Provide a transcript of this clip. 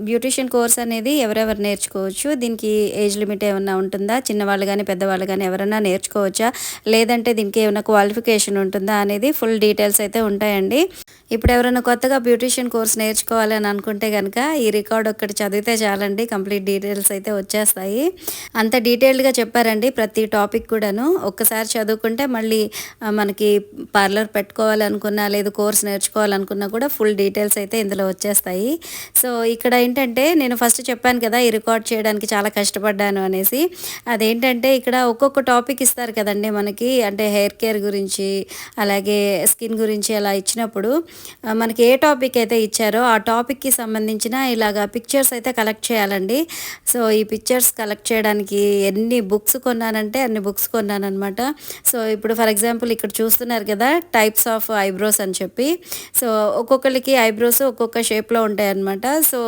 Beautician course అనేది ఎవరెవరు నేర్చుకోవచ్చు? దీనికి ఏజ్ లిమిట్ ఏమన్నా ఉంటుందా? చిన్నవాళ్ళు గానీ, పెద్దవాళ్ళు గానీ ఎవరన్నా నేర్చుకోవచ్చా? లేదంటే దీనికి ఏమన్నా క్వాలిఫికేషన్ ఉంటుందా? అనేది ఫుల్ డీటెయిల్స్ అయితే ఉంటాయండి. ఇప్పుడు ఎవరైనా కొత్తగా బ్యూటీషియన్ కోర్స్ నేర్చుకోవాలి అని అనుకుంటే గనక ఈ రికార్డ్ ఒక్కటి చదివితే చాలండి. కంప్లీట్ డీటెయిల్స్ అయితే వచ్చేస్తాయి. అంత డీటెయిల్డ్‌గా చెప్పారండి ప్రతి టాపిక్ కూడాను. ఒక్కసారి చదువుకుంటే మళ్ళీ మనకి పార్లర్ పెట్టుకోవాలనుకున్నా, లేదు కోర్స్ నేర్చుకోవాలనుకున్నా కూడా ఫుల్ డీటెయిల్స్ అయితే ఇందులో వచ్చేస్తాయి. సో, ఇక్కడ ఏంటంటే నేను ఫస్ట్ చెప్పాను కదా! ఈ రికార్డ్ చేయడానికి చాలా కష్టపడ్డాను అనేసి. అదేంటంటే ఇక్కడ ఒక్కొక్క టాపిక్ ఇస్తారు కదండీ మనకి. అంటే హెయిర్ కేర్ గురించి, అలాగే స్కిన్ గురించి అలా ఇచ్చినప్పుడు మనకి ఏ టాపిక్ అయితే ఇచ్చారో ఆ టాపిక్‌కి సంబంధించిన ఇలాగా పిక్చర్స్ అయితే కలెక్ట్ చేయాలండి. సో, ఈ పిక్చర్స్ కలెక్ట్ చేయడానికి ఎన్ని బుక్స్ కొన్నానంటే అన్ని బుక్స్ కొన్నాననమాట. సో, ఇప్పుడు ఫర్ ఎగ్జాంపుల్ ఇక్కడ చూస్తున్నారు కదా! టైప్స్ ఆఫ్ ఐబ్రోస్ అని చెప్పి. సో, ఒక్కొక్కళ్ళకి ఐబ్రోస్ ఒక్కొక్క షేప్‌లో ఉంటాయన్నమాట. సో,